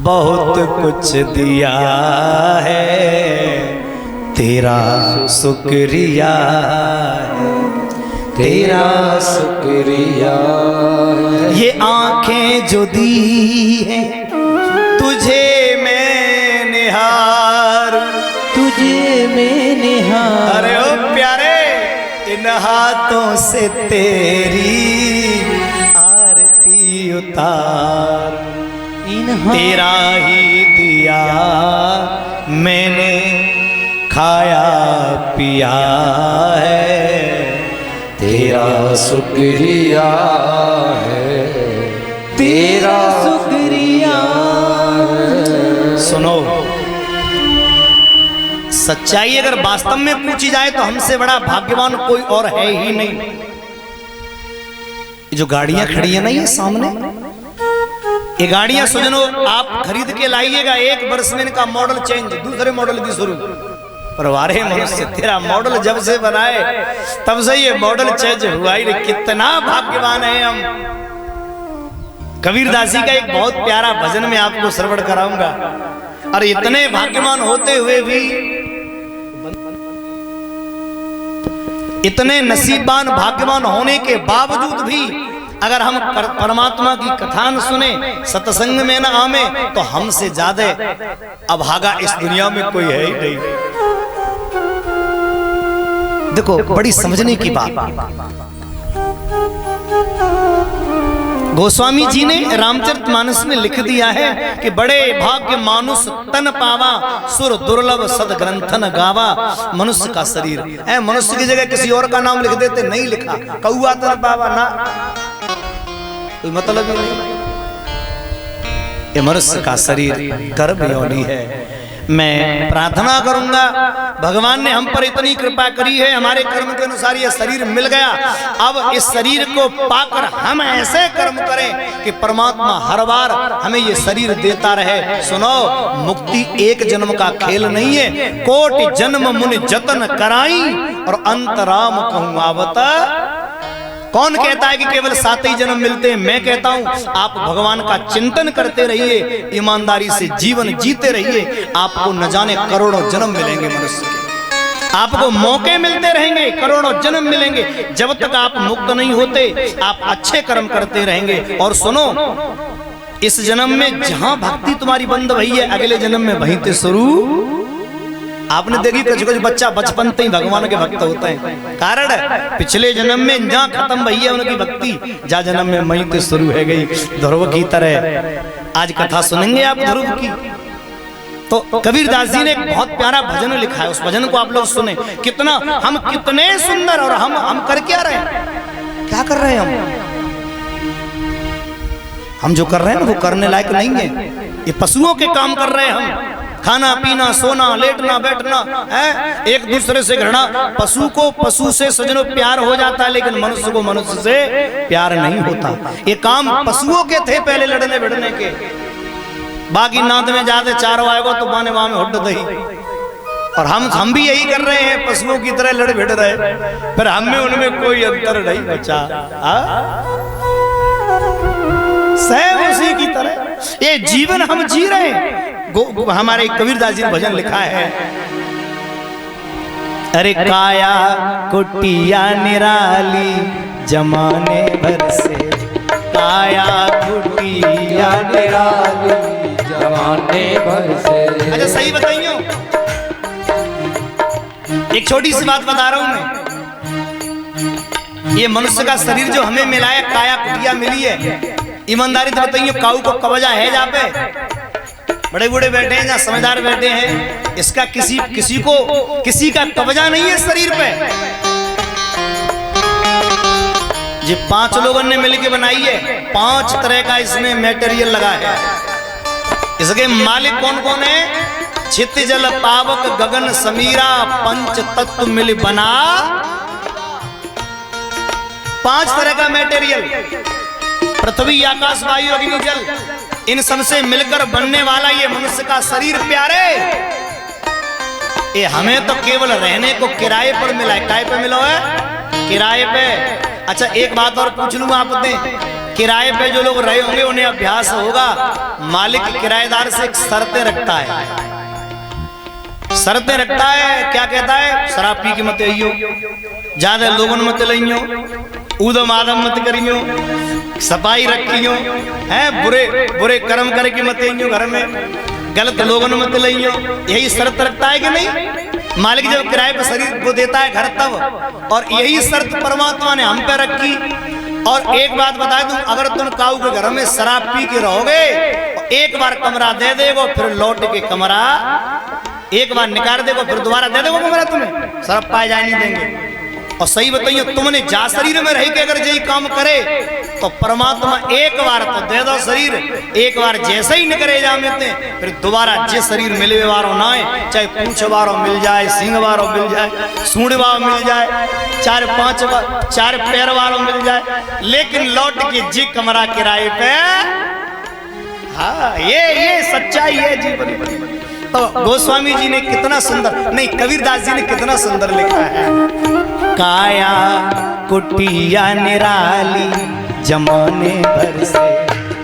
बहुत कुछ दिया है तेरा शुक्रिया है, तेरा शुक्रिया है। ये आंखें जो दी हैं तुझे मैं निहार, तुझे मैं निहार। अरे ओ प्यारे, इन हाथों से तेरी आरती उतार। तेरा ही दिया मैंने खाया पिया है, तेरा शुक्रिया है, तेरा शुक्रिया है। सुनो, सच्चाई अगर वास्तव में पूछी जाए तो हमसे बड़ा भाग्यवान कोई और है ही नहीं। जो गाड़ियां खड़ी है ना ये सामने, ये गाड़ियां सुजनो आप खरीद के लाइएगा, एक वर्ष में इनका मॉडल चेंज, दूसरे मॉडल की शुरू। पर वारे मनुष्य, तेरा मॉडल जब से बनाए तब से ये मॉडल चेंज हुआ ही नहीं। कितना भाग्यवान है हम। कबीरदासी का एक बहुत प्यारा भजन में आपको श्रवण कराऊंगा। और इतने भाग्यवान होते हुए भी, इतने नसीबवान भाग्यवान होने के बावजूद भी अगर हम परमात्मा की कथा न सुने, सत्संग में न आवे, तो हमसे ज्यादा अभागा इस दुनिया में कोई है ही नहीं। देखो, बड़ी समझने की बात। गोस्वामी जी ने रामचरितमानस में लिख दिया है कि बड़े भाग्य मानुष तन पावा, सुर दुर्लभ सद ग्रंथन गावा। मनुष्य का शरीर, मनुष्य की जगह किसी और का नाम लिख देते, नहीं लिखा, कौआ तन पावा ना, कोई मतलब ही नहीं। ये मनुष्य का शरीर कर्म योनि है। मैं प्रार्थना करूंगा, भगवान ने हम पर इतनी कृपा करी है, हमारे कर्म के अनुसार ये शरीर मिल गया। अब इस शरीर को पाकर हम ऐसे कर्म करें कि परमात्मा हर बार हमें ये शरीर देता रहे। सुनो, मुक्ति एक जन्म का खेल नहीं है, कोटि जन्म मुनि जतन कराई और अंतराम कहूं आवता। कौन कहता है कि केवल 7 ही जन्म मिलते हैं? मैं कहता हूं आप भगवान का चिंतन करते रहिए, ईमानदारी से जीवन जीते रहिए, आपको न जाने करोड़ों जन्म मिलेंगे मनुष्य के। आपको मौके मिलते रहेंगे, करोड़ों जन्म मिलेंगे। जब तक आप मुक्त नहीं होते, आप अच्छे कर्म करते रहेंगे। और सुनो, इस जन्म में जहां भक्ति तुम्हारी बंद हुई है, अगले जन्म में वहीं से शुरू। आपने देखी कुछ बच्चा बचपन से ही भगवान के भक्त होते हैं, कारण पिछले जन्म में जहाँ खत्म भई है उनकी भक्ति, जा जन्म में मई तो शुरू है गई। ध्रुव की तरह आज कथा सुनेंगे आप ध्रुव की। तो कबीरदास जी ने एक बहुत प्यारा भजन लिखा है, उस भजन को आप लोग सुने। कितना हम कितने सुंदर, और हम कर क्या रहे हैं, क्या कर रहे हैं हम जो कर रहे हैं ना वो करने लायक नहीं है। ये पशुओं के काम कर रहे हैं हम, खाना पीना सोना लेटना बैठना है, एक दूसरे से घृणा। पशु को पशु से सजनो प्यार हो जाता है, लेकिन मनुष्य को मनुष्य से प्यार नहीं होता। ये काम पशुओं के थे पहले, लड़ने भिड़ने के। बाकी नाद में जाते चारों आएगा तो बाने वहां में हुड दही। और हम भी यही कर रहे हैं, पशुओं की तरह लड़ भिड़ रहे, पर हम में उनमें कोई अंतर नहीं बचा। सैम उसी की तरह ये जीवन हम जी रहे हैं। हमारे कबीरदास जी ने भजन लिखा है, अरे काया कुटिया निराली जमाने भर से, काया कुटिया निराली जमाने भर से। अच्छा सही बताइयो, एक छोटी सी बात बता रहा हूं मैं। ये मनुष्य का शरीर जो हमें मिला है, काया कुटिया मिली है। ईमानदारी तो बताइए, काऊ को कवजा है जहाँ पे बड़े बूढ़े बैठे हैं, जहाँ समझदार बैठे हैं, इसका किसी का कब्जा नहीं है शरीर पे। ये 5 लोगों ने मिलकर बनाई है, 5 तरह का इसमें मटेरियल लगा है। इसके मालिक कौन कौन है? चित जल पावक गगन समीरा, पंच तत्व मिल बना 5 तरह का मटेरियल। पृथ्वी आकाश वायु अग्नि जल, इन सबसे मिलकर बनने वाला ये मनुष्य का शरीर प्यारे, ये हमें तो केवल रहने को किराए पर मिला है। काय पे मिला है? किराए पे। अच्छा एक बात और पूछ लूं आपसे, किराए पे जो लोग रहे होंगे उन्हें अभ्यास होगा, मालिक किराएदार से एक शर्तें रखता है, शर्तें रखता है। क्या कहता है? शराब पी के मत आइयो, ज्यादा लोगों मत लइयो, ऊदम आदम मत करियो, सफाई रखियो, है बुरे बुरे कर्म करके मत आइयो, घर में गलत लोगों मत लइयो। यही शर्त रखता है कि नहीं? मालिक जब किराए पर शरीर को देता है घर तब, और यही शर्त परमात्मा ने हम पे रखी। और एक बात बता दूं, अगर तुम काऊ के घर में शराब पी के रहोगे, एक बार कमरा दे देगो, फिर लौट के कमरा एक बार निकाल देगो, फिर दोबारा दे देगो कमरा, तुम्हें शराब पाए जाए नहीं देंगे। और सही बताइए, तुमने जा शरीर में रह के अगर यही काम करे तो परमात्मा एक बार तो दे दो शरीर, एक बार जैसे ही निकले जाते फिर दोबारा जिस शरीर मिले वारो ना है, चाहे पूंछ वारो मिल जाए, सिंह वारो मिल जाए, सूंड वारो मिल जाए, चार पैर वारो मिल जाए, लेकिन लौट के जी कमरा किराए पे। हाँ, ये सच्चाई है जीवन। तो गोस्वामी जी ने कितना सुंदर, नहीं कबीरदास जी ने कितना सुंदर लिखा है, काया कुटिया निराली जमाने भर से,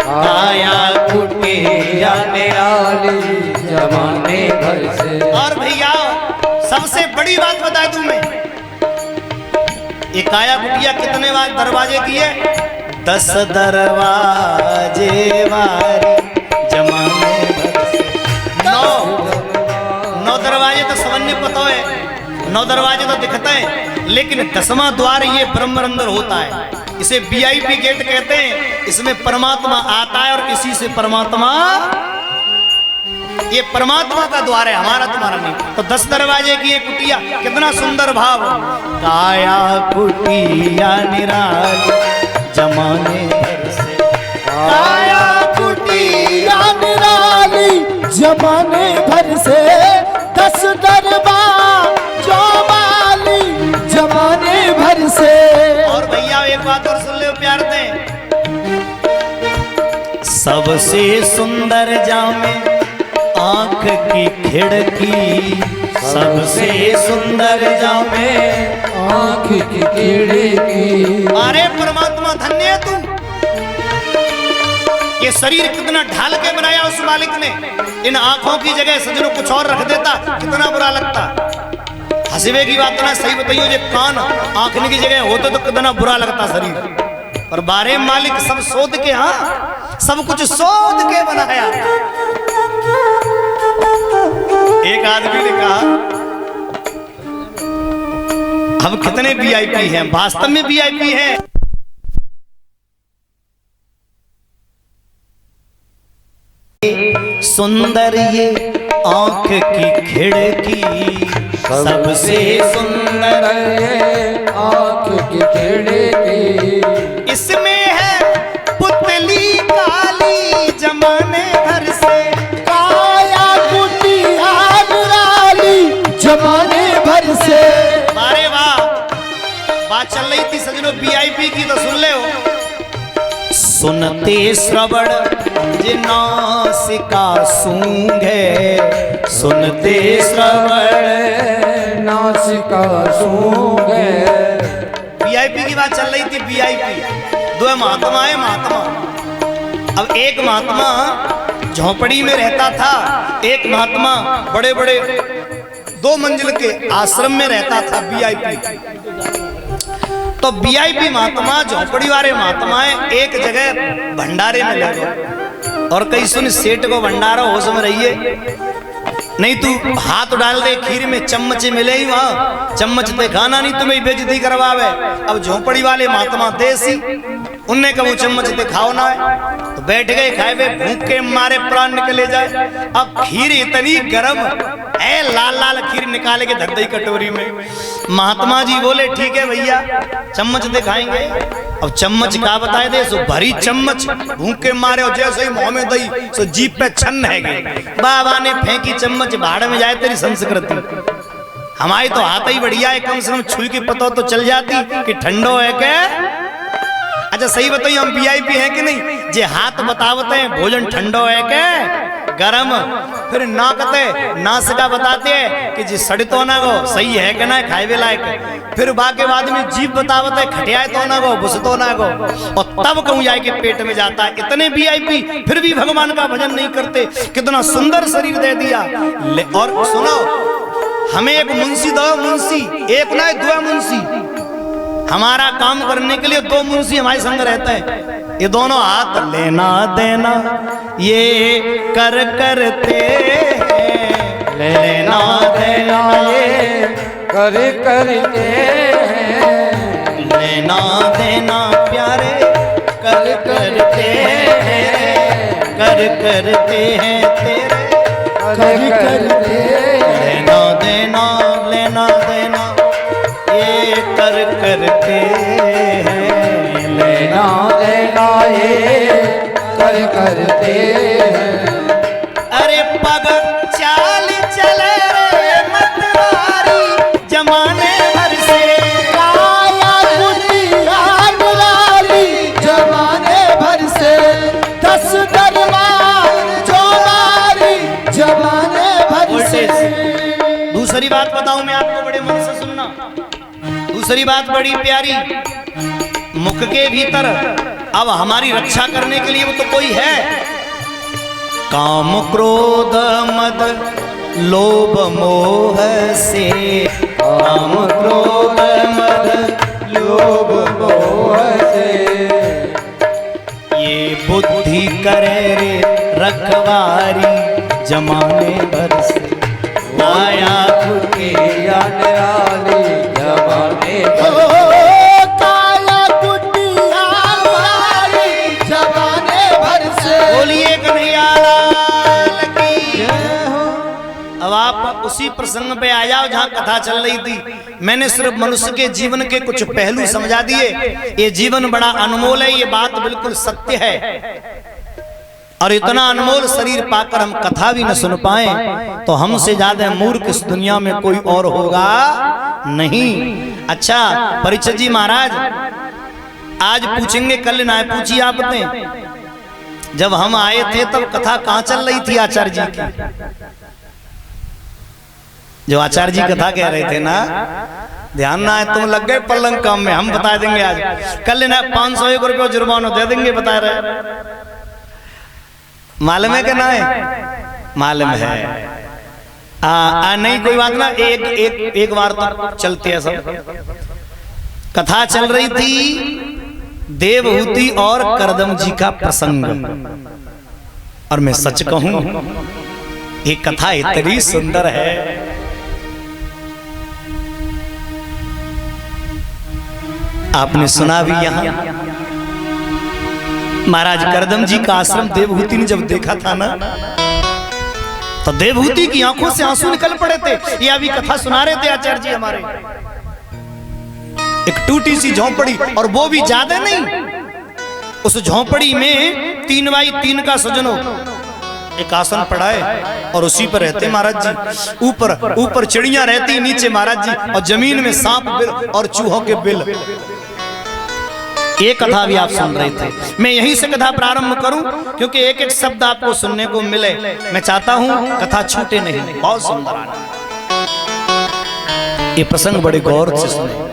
काया कुटिया निराली जमाने भर से। और भैया सबसे बड़ी बात बता दूं मैं, ये काया कुटिया कितने दरवाजे की है? 10 दरवाजे वाली जमाने भर से। 9 दरवाजे तो सबने पता है, 9 दरवाजे तो दिखते हैं, लेकिन 10वां द्वार ये ब्रह्मरंध्र होता है, इसे VIP गेट कहते हैं। इसमें परमात्मा आता है और इसी से परमात्मा, ये परमात्मा का द्वार है, हमारा तुम्हारा नहीं। तो 10 दरवाजे की ये कुटिया, कितना सुंदर भाव, काया कुटिया निराली जमाने भर से, काया कुटिया निराली जमाने भर से, 10 दरबार जो वाली जमाने भर से। और भैया एक बात और सुन ले प्यार दे, सबसे सुंदर जामे आंख की खिड़की, सबसे सुंदर जामे आँख की खिड़की। अरे परमात्मा धन्य है तू, ये शरीर कितना ढाल के बनाया उस मालिक ने। इन आंखों की जगह सजनों कुछ और रख देता, कितना बुरा लगता। हसीबे की बात ना सही बताइयो, जो कान आंखने की जगह होते तो कितना बुरा लगता शरीर। और बारे मालिक सब शोध के, हाँ सब कुछ शोध के बनाया। एक आदमी ने कहा, हम कितने VIP हैं, वास्तव में VIP हैं। सुंदर ये आंख की खिड़की, सबसे सुंदर ये आँख की खिड़की, इसमें है पुतली काली जमाने भर से, काया कुटिया निराली जमाने भर से। अरे वाह, बात चल रही थी सजनों VIP की, तो सुन ले हो। सुनते श्रवण जिनासिका सूंघे, सुनते श्रवण नासिका सूंघे। VIP की बात चल रही थी, VIP 2 महात्मा है, महात्मा। अब एक महात्मा झोपड़ी में रहता था, एक महात्मा बड़े बड़े 2 मंजिल के आश्रम में रहता था, VIP। तो VIP महात्मा, झोपड़ी वाले महात्माएं एक जगह भंडारे में लगे, और कई सुन सेठ को भंडारा होश में रहिए, नहीं तू हाथ डाल दे खीर में, चम्मच मिले ही वहां, चम्मच दे खाना नहीं तुम्हें बेइज्जती करवावे। अब झोपड़ी वाले महात्मा देसी, उनने कहा वो चम्मच दे खाओ ना है, तो बैठ गए खाए वे, भूख के मारे प्राण निकले जाए। अब खीर इतनी गर्म है, लाल लाल खीर निकाले के धर दी कटोरी में। महात्मा जी बोले ठीक है भैया चम्मच दे खाएंगे। अब चम्मच का बताए दे, सो भरी चम्मच भूख के मारे, और जैसे ही मुंह में दई सो जीभ पे छन्न है गई। बाबा ने फेंकी चम्मच, भाड़ में जाए तेरी संस्कृति। हमारी तो हाथ ही बढ़िया है, कम से कम छुई के पता तो चल जाती कि ठंडो है क्या। अच्छा सही बताइए, हम VIP हैं कि नहीं? जे हाथ बतावते हैं भोजन ठंडो है के गरम, फिर नाकते नासिका बताते हैं कि जी सड़तो ना गो सही है कि ना खाए लायक, फिर बाके बाद में जीभ बतावत है खटियाए तो ना गो घुसतो ना गो, और तब कहूँ जाए कि पेट में जाता है। इतने VIP फिर भी भगवान का भजन नहीं करते। कितना सुंदर शरीर दे दिया। और सुनो, हमें एक मुंशी दो, मुंशी एक ना दो मुंशी, हमारा काम करने के लिए 2 मुंशी हमारे संग रहते हैं। ये दोनों हाथ लेना देना ये कर करते हैं, लेना देना ये कर करते हैं, लेना देना प्यारे कर करते हैं, कर करते हैं तेरे कर करते हैं, लेना देना लेना देना ये कर करते हैं, लेना देना ये कर करते हैं। अरे पग चाल चले रे मतवारी जमाने भर से, काया कुटिया मुरारी जमाने भर से, 10 दरबार जो मारी जमाने भर से। दूसरी बात बताऊं मैं आपको, बड़े मन से सुनना। दूसरी बात बड़ी प्यारी, मुख के भीतर अब हमारी रक्षा करने के लिए वो तो कोई है। काम क्रोध मद लोभ मोह से, काम क्रोध मद लोभ मोह से, ये बुद्धि करे रे रखवारी जमाने भर से, माया खुके या निराली जमाने ओ, काया कुटिया मुरारी जमाने भर से। बोलिए कन्हैया लाल की। अब आप उसी प्रसंग पे आ जाओ जहाँ कथा चल रही थी। मैंने सिर्फ मनुष्य के जीवन के कुछ पहलू समझा दिए। ये जीवन बड़ा अनमोल है, ये बात बिल्कुल सत्य है। और इतना अनमोल शरीर पाकर हम कथा भी न सुन पाए तो हमसे ज्यादा मूर्ख इस दुनिया में कोई और होगा नहीं। अच्छा परिचय जी महाराज, आज पूछेंगे कल ना पूछिए आपने। जब हम आए थे तब कथा कहाँ चल रही थी आचार्य जी की? जो आचार्य जी कथा कह रहे थे ना, ध्यान ना है, तुम लग गए पलंग काम में। हम बता देंगे आज, कल ना 501 रुपये जुर्माना दे देंगे, बता रहे। मालूम है कि ना है? मालूम है। नहीं कोई बात ना, एक बार तो चलते हैं सब। कथा चल रही थी देवहूति और करदम जी का प्रसंग, और मैं सच कहूं ये कथा इतनी सुंदर है। आपने सुना भी यहाँ। महाराज करदम जी का आश्रम देवहूति ने जब देखा था ना, तो देवहूति की आंखों से आंसू निकल पड़े थे। ये अभी कथा सुना रहे थे आचार्य जी हमारे। एक टूटी सी झोंपड़ी, और वो भी ज्यादा नहीं। उस झोंपड़ी में 3x3 का सजनो एक आसन पड़ा है, और उसी पर रहते महाराज जी। ऊपर चिड़ियां रहती, नीचे महाराज जी, और जमीन में सांप बिल और चूहों के बिल। ये कथा भी आप सुन रहे थे। मैं यहीं से कथा प्रारंभ करूं क्योंकि एक एक शब्द आपको सुनने को मिले। मैं चाहता हूं कथा छूटे नहीं। बहुत सुंदर ये प्रसंग बड़े गौर से सुने।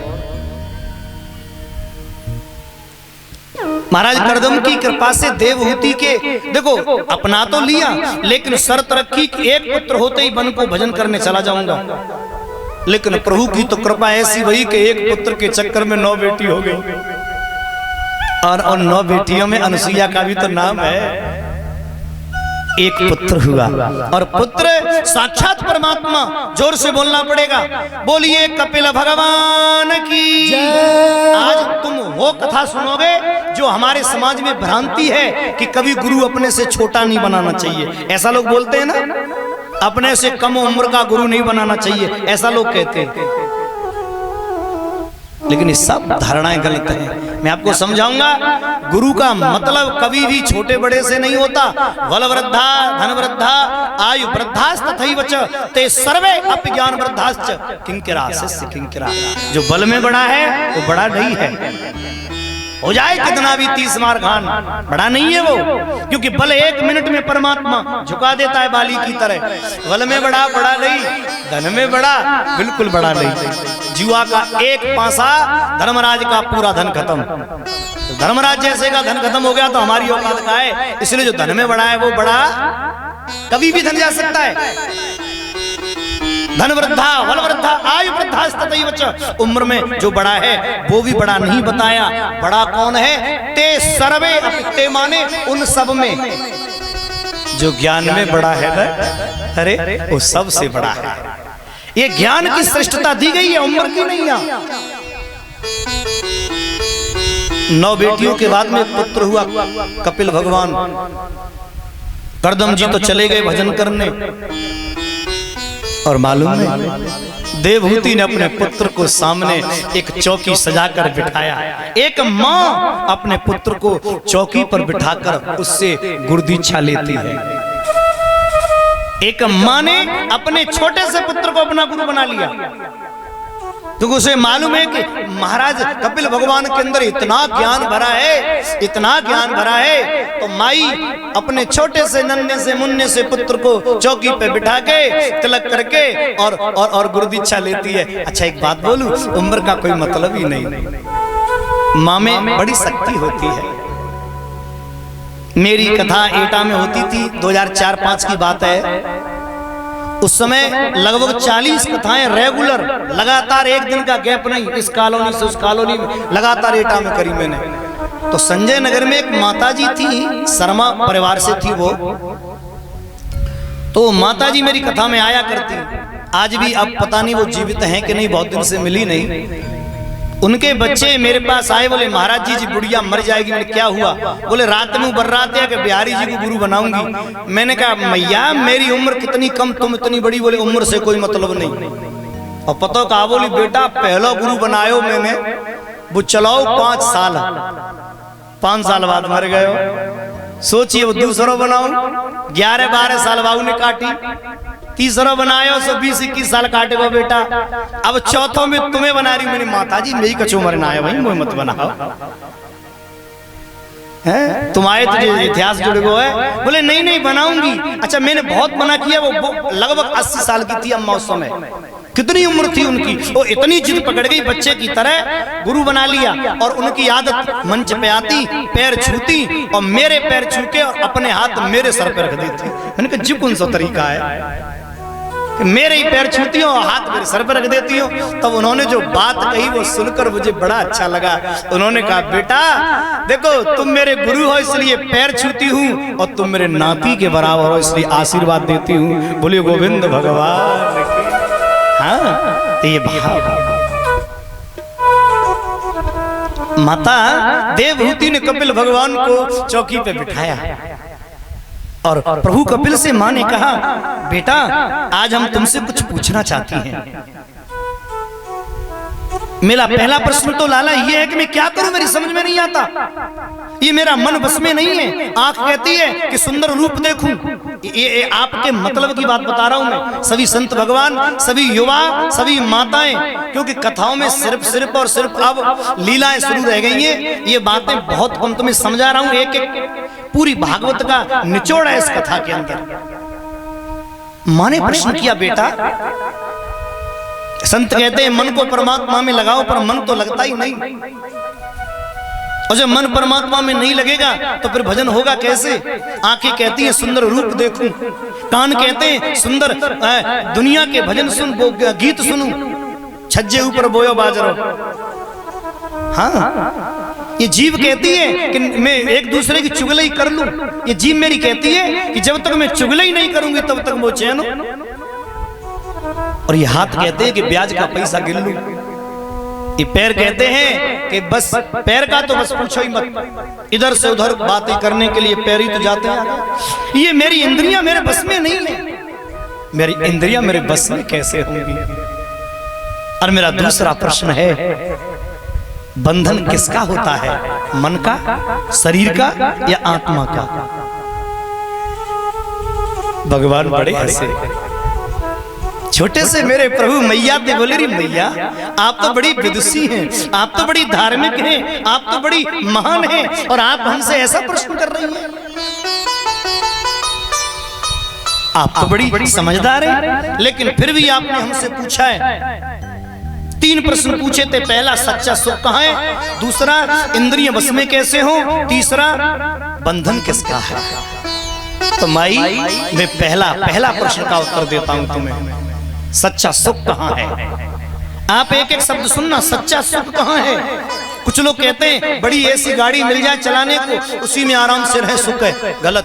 महाराज करदम की कृपा से देवहूति के देखो अपना तो लिया, लेकिन शर्त रखी कि एक पुत्र होते ही वन को भजन करने चला जाऊंगा। लेकिन प्रभु की तो कृपा ऐसी हुई कि एक पुत्र के चक्कर में 9 बेटी हो गई, और 9 बेटियों में अनुसुईया का भी तो नाम है। एक पुत्र हुआ, और पुत्र साक्षात परमात्मा। जोर से बोलना पड़ेगा, बोलिए कपिल भगवान की। आज तुम वो कथा सुनोगे जो हमारे समाज में भ्रांति है कि कभी गुरु अपने से छोटा नहीं बनाना चाहिए। ऐसा लोग बोलते हैं ना, अपने से कम उम्र का गुरु नहीं बनाना चाहिए, ऐसा लोग कहते हैं। लेकिन ये सब धारणाएं गलत हैं। मैं आपको समझाऊंगा, गुरु का मतलब कभी भी छोटे बड़े से नहीं होता। बल वृद्धा धन वृद्धा आयु वृद्धास्त तथैव च ते सर्वे अपि ज्ञान वृद्धाश्च किंकिरा शिष्य किंकिरा। जो बल में बड़ा है वो बड़ा नहीं है। हो जाए कितना भी 30 मार खान, बड़ा नहीं है वो, क्योंकि बल 1 मिनट में परमात्मा झुका देता है बाली की तरह। बल में बड़ा नहीं, धन में बड़ा बिल्कुल बड़ा नहीं। जुआ का एक पासा धर्मराज का पूरा धन खत्म। तो धर्मराज जैसे का धन खत्म हो गया तो हमारी औकात का है। इसलिए जो धन में बड़ा है वो बड़ा कभी भी धन जा सकता है। धन वृद्धा बल वृद्धा आयु वृद्धा तथैव च, उम्र में जो बड़ा है वो भी बड़ा नहीं बताया। बड़ा कौन है? ते सर्वे ते माने उन सब में जो ज्ञान में बड़ा है ना, अरे वो सबसे बड़ा है। ये ज्ञान की श्रेष्ठता दी गई है, उम्र की नहीं है। 9 बेटियों के बाद में पुत्र हुआ कपिल भगवान। करदम जी तो चले गए भजन करने, और मालूम है देवहूति ने अपने पुत्र को सामने एक चौकी सजाकर बिठाया। एक माँ अपने पुत्र को चौकी पर बिठाकर उससे गुरुदीक्षा लेती है। एक माँ ने अपने छोटे से पुत्र को अपना गुरु बना लिया, क्योंकि उसे मालूम है कि महाराज कपिल भगवान के अंदर इतना ज्ञान भरा है, इतना ज्ञान भरा है। तो माई अपने छोटे से नन्हे से मुन्ने से पुत्र को चौकी पे बिठा के तिलक करके और गुरुदीक्षा लेती है। अच्छा एक बात बोलूं, उम्र का कोई मतलब ही नहीं, माँ में बड़ी शक्ति होती है। मेरी कथा एटा में होती थी, 2004-5 की बात है। उस समय लगभग 40 कथाएं रेगुलर, लगातार एक दिन का गैप नहीं, इस कॉलोनी से उस कॉलोनी में लगातार एटा में करी मैंने। तो संजय नगर में एक माताजी थी, शर्मा परिवार से थी वो। तो माताजी मेरी कथा में आया करती, आज भी, अब पता नहीं वो जीवित हैं कि नहीं, बहुत दिन से मिली नहीं। उनके बच्चे मेरे पास आए, बोले महाराज जी बुढ़िया मर जाएगी। मैंने क्या हुआ? बोले रात में बर्रात है कि बिहारी जी को गुरु बनाऊंगी। मैंने कहा मैया मेरी उम्र कितनी कम, तुम इतनी बड़ी। बोले उम्र से कोई मतलब नहीं। और पता कहा? बोली बेटा पहला गुरु बनायो मैंने, वो चलाओ 5 साल, 5 साल बाद मर गए। सोचिए वो दूसरा बनाओ, 11-12 साल बाबू ने काटी, तीसरा बनाया 20-21 साल काटेगा बेटा। अब चौथों में तुम्हें बना रही। मैंने माता जी मेरी कचो मरना है, भाई मुझे मत बनाओ, तुम आए तुझे इतिहास जुड़ गया है। बोले नहीं नहीं बनाऊंगी। अच्छा मैंने बहुत मना किया। वो लगभग 80 साल की थी अम्मा उस समय। कितनी उम्र थी उनकी, वो इतनी जिद पकड़ गई बच्चे की तरह, गुरु बना लिया। और उनकी आदत मंच पे आती, पैर छूती और मेरे पैर छू के और अपने हाथ मेरे सर पे रख देती। मैंने कहा जी कौन सा तरीका है, मेरे ही पैर छूती हो, हाथ मेरे सर पर रख देती हो। तब उन्होंने जो बात कही वो सुनकर मुझे बड़ा अच्छा लगा। उन्होंने कहा बेटा देखो तुम मेरे गुरु हो इसलिए पैर छूती हूँ, और तुम मेरे नाती के बराबर हो इसलिए आशीर्वाद देती हूँ। बोलिए गोविंद भगवान। हाँ ये भाव माता देवहूति ने कपिल भगवान को चौकी पे बिठाया, और प्रभु कपिल से मां ने कहा बेटा आज हम तुमसे कुछ पूछना चाहती हैं। मेरा पहला प्रश्न तो लाला ये है कि मैं क्या करूं, मेरी समझ में नहीं आता, ये मेरा मन बस में नहीं है। आंख कहती है कि सुंदर रूप देखूं, ये आपके मतलब की बात बता रहा हूं मैं। सभी संत भगवान, सभी युवा, सभी माताएं, क्योंकि कथाओं में सिर्फ और सिर्फ अब लीलाएं शुरू रह गई हैं। ये बातें बहुत कम तुम्हें समझा रहा हूं, एक एक पूरी भागवत का निचोड़ है इस कथा के अंदर। मां ने प्रश्न किया बेटा, संत कहते हैं मन को परमात्मा में लगाओ, पर मन तो लगता ही नहीं, और जब मन परमात्मा में नहीं लगेगा तो फिर भजन होगा कैसे। आंखें कहती हैं सुंदर रूप देखूं, कान कहते हैं सुंदर दुनिया के भजन सुन, गीत सुनूं, छज्जे ऊपर बोयो बाजरो। हाँ ये जीव कहती है कि मैं एक दूसरे की चुगली कर लूं, ये जीव मेरी कहती है कि जब तक मैं चुगली नहीं करूंगी तब तक वो चैन हो। और ये हाथ कहते हैं कि ब्याज का पैसा गिन लूं, ये पैर कहते हैं कि बस पैर का तो बस पूछो ही मत, इधर से उधर बातें करने के लिए पैर ही तो जाते हैं। ये मेरी इंद्रियां मेरे बस में नहीं है, मेरी इंद्रियां मेरे बस में कैसे होंगी। और मेरा दूसरा प्रश्न है बंधन किसका होता है, मन का, शरीर का या आत्मा का। भगवान बड़े हंसे, छोटे से मेरे प्रभु मैया ते बोले री मैया आप तो बड़ी विदुषी हैं, आप तो बड़ी धार्मिक हैं, आप तो बड़ी महान हैं और आप हमसे ऐसा प्रश्न कर रही हैं। आप तो बड़ी समझदार हैं, लेकिन फिर भी आपने हमसे पूछा है। 3 प्रश्न पूछे थे। पहला, सच्चा सुख कहाँ है? दूसरा, इंद्रिय वश में कैसे हो? तीसरा, बंधन किसका है? तो माई मैं पहला प्रश्न का उत्तर देता हूं तुम्हें। सच्चा सुख कहाँ है? आप एक एक शब्द सुनना। सच्चा सुख कहाँ है? कुछ लोग कहते हैं बड़ी ऐसी गाड़ी मिल जाए चलाने को, उसी में आराम से रहे, सुख है। गलत।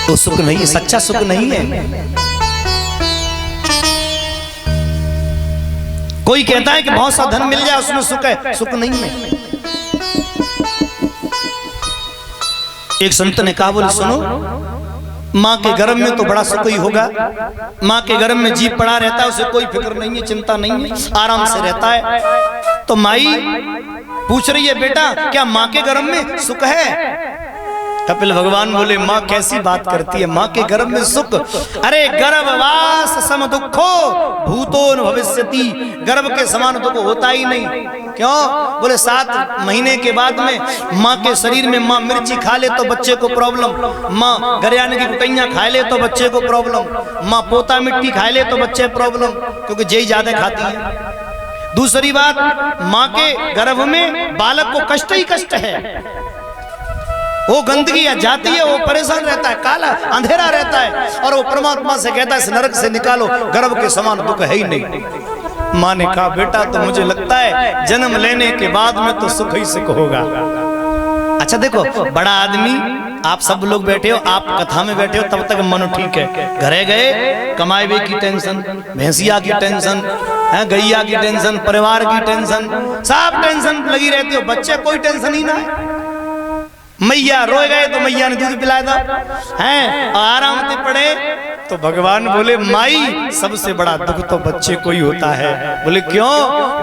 तो सुख नहीं है, सच्चा सुख नहीं है। कोई कहता है कि बहुत सा धन मिल जाए उसमें सुख है, सुख नहीं है। एक संत ने कहा, बोले सुनो, माँ के गर्भ में तो बड़ा सुख ही होगा। माँ के गर्भ में जीव पड़ा रहता है, उसे कोई फिक्र नहीं है, चिंता नहीं है, आराम से रहता है। तो माई पूछ रही है, बेटा क्या माँ के गर्भ में सुख है? कपिल भगवान बोले, माँ कैसी बात करती है, माँ के गर्भ में सुख? अरे गर्भवास सम दुखो भूतोन भविष्यति, गर्भ के समान दुख होता ही नहीं। क्यों? बोले 7 महीने के बाद में माँ के शरीर में माँ मिर्ची खा ले तो बच्चे को प्रॉब्लम, माँ गरियाने की कुटैया खा ले तो बच्चे को प्रॉब्लम, माँ पोता मिट्टी खा ले तो बच्चे प्रॉब्लम, क्योंकि जई ज्यादा खाती है। दूसरी बात, माँ के गर्भ में बालक को कष्ट ही कष्ट है। वो गंदगी जाती है, वो परेशान रहता है, काला अंधेरा रहता है, और वो परमात्मा से कहता है इस नरक से निकालो, गर्भ के समान दुख है ही नहीं। माँ ने कहा, बेटा तो मुझे लगता है जन्म लेने के बाद में तो सुख ही सुख होगा। अच्छा देखो, बड़ा आदमी, आप सब लोग बैठे हो, आप कथा में बैठे हो, तब तक मन ठीक है। घरे गए, कमाए की टेंशन, भैंसिया की टेंशन, गैया की टेंशन, परिवार की टेंशन, सब टेंशन लगी रहती हो। बच्चे कोई टेंशन ही ना है। मैया रोए गए तो मैया ने दूध पिलाया था, हैं आराम से पड़े तो भगवान बोले, माई सबसे बड़ा दुख तो बच्चे को ही होता है। बोले क्यों?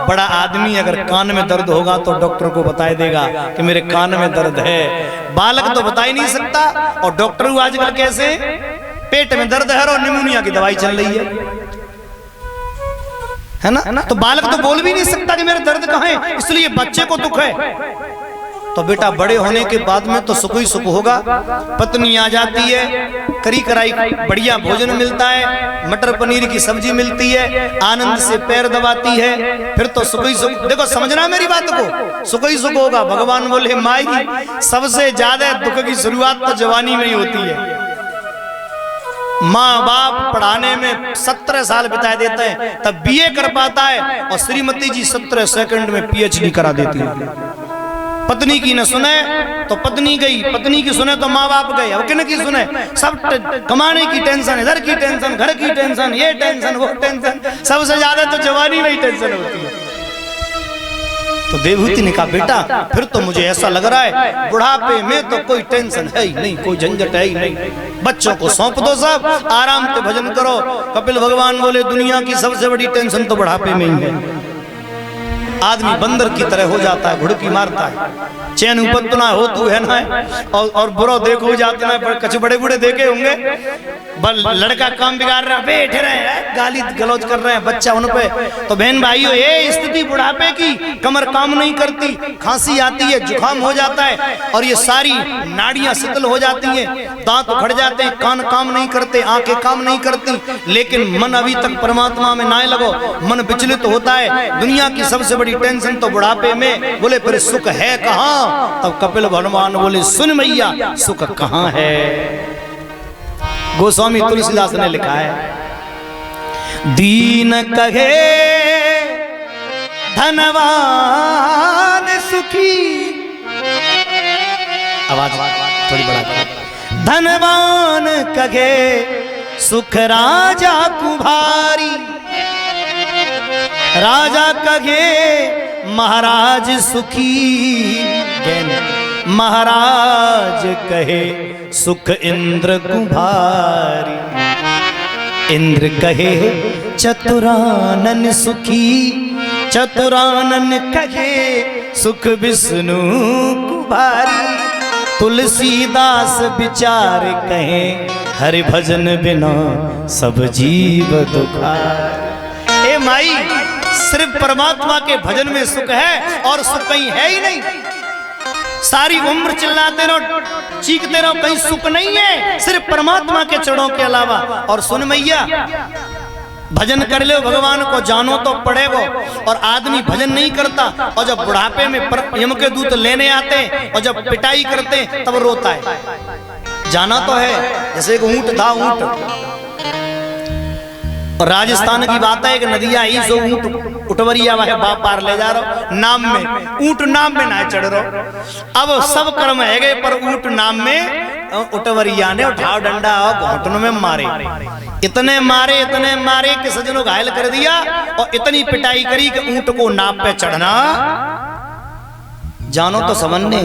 बड़ा आदमी अगर कान में दर्द होगा तो डॉक्टर को बता देगा कि मेरे कान में दर्द है, बालक तो बता ही नहीं सकता। और डॉक्टर आजकल कैसे, पेट में दर्द है और निमोनिया की दवाई चल रही है ना, तो बालक तो बोल भी नहीं सकता कि मेरे दर्द कहाँ है, इसलिए बच्चे को दुख है। तो बेटा बड़े होने के बाद में तो सुख ही सुख होगा। पत्नी आ जाती है, करी कराई बढ़िया भोजन मिलता है, मटर पनीर की सब्जी मिलती है, आनंद से पैर दबाती है, फिर तो सुख ही सुख। देखो समझना मेरी बात को, सुख ही सुख होगा। भगवान बोले, माई सबसे ज्यादा दुख की शुरुआत तो जवानी में ही होती है। माँ बाप पढ़ाने में 17 साल बिता देते हैं, तब बीए कर पाता है, और श्रीमती जी 17 सेकंड में PhD करा देती है। पत्नी की न सुने तो पत्नी गई, पत्नी की सुने तो माँ बाप गए, अब किन की सुने? सब कमाने की टेंशन, इधर की टेंशन, घर की टेंशन, ये टेंशन, वो टेंशन, सबसे ज्यादा तो जवानी में ही टेंशन होती है। तो देवहूति ने कहा, बेटा फिर तो मुझे ऐसा लग रहा है बुढ़ापे में तो कोई टेंशन है ही नहीं, कोई झंझट है ही नहीं, बच्चों को सौंप दो, सब आराम से भजन करो। कपिल भगवान बोले, दुनिया की सबसे बड़ी टेंशन तो बुढ़ापे में ही है। आदमी बंदर की तरह हो जाता है, घुड़की मारता है, चैन उपत ना हो तू है ना, और बुरा देखो जाते ना, कछ बड़े बूढ़े देखे होंगे, लड़का काम बिगाड़ रहा है, बैठ रहे हैं, गाली गलौज कर रहे हैं बच्चा उन पे। तो बहन भाइयों, ये स्थिति बुढ़ापे की, कमर काम नहीं करती, खांसी आती है, जुकाम हो जाता है, और ये सारी नाड़ियां शिथिल हो जाती हैं, दांत उखड़ जाते हैं, कान काम नहीं करते, आंखें काम नहीं करती, लेकिन मन अभी तक परमात्मा में ना लगो, मन विचलित होता है। दुनिया की सबसे बड़ी टेंशन तो बुढ़ापे में। बोले फिर सुख है कहाँ? तब कपिल भगवान बोले, सुन मैया, सुख कहाँ है? गोस्वामी तुलसीदास ने लिखा है, दीन कहे धनवान सुखी, आवाज थोड़ी बढ़ा, धनवान कहे सुख राजा कुभारी, राजा कहे महाराज सुखी, महाराज कहे सुख इंद्र कुभारी, इंद्र कहे चतुरानन सुखी, चतुरानन कहे सुख विष्णु कुभारी। तुलसीदास विचार कहें हरि भजन बिना सब जीव दुखार। ए माई, सिर्फ परमात्मा के भजन में सुख है और सुख कहीं है ही नहीं। सारी उम्र चिल्लाते रहो, चीखते रहो, कहीं सुख नहीं है सिर्फ परमात्मा के चरणों के अलावा। और सुन मैया, भजन कर लो भगवान को, जानो तो पड़ेगो। और आदमी भजन नहीं करता, और जब बुढ़ापे में यम के दूत लेने आते और जब पिटाई करते तब रोता है। जाना तो है, जैसे एक ऊंट था, ऊंट और राजस्थान की बात है, एक नदिया ही सो ऊंट उठवरिया वह बाप पार ले जा रहा नाम में, ऊंट नाम में ना चढ़ रहो। अब सब कर्म है गए, पर ऊंट नाम में उठवरिया ने उठाओ डंडा और घुटनों में मारे, इतने मारे कि सजनों घायल कर दिया। और इतनी पिटाई करी कि ऊंट को नाप पे चढ़ना जानो तो समझने,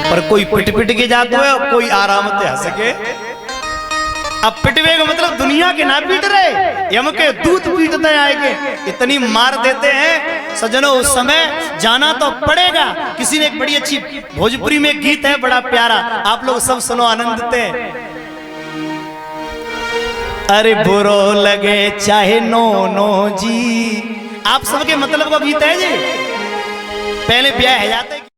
पर कोई पिट पिट के जाते है, कोई आराम से हंस के। अब पिटवे का मतलब दुनिया के ना पीट रहे, यम के दूत पीटते आएंगे, इतनी मार देते हैं सजनों। उस समय जाना तो पड़ेगा। किसी ने एक बड़ी अच्छी भोजपुरी में गीत है बड़ा प्यारा, आप लोग सब सुनो, आनंदते हैं। अरे बुरो लगे चाहे नो नो जी, आप सबके मतलब का गीत है जी। पहले ब्याह है जाते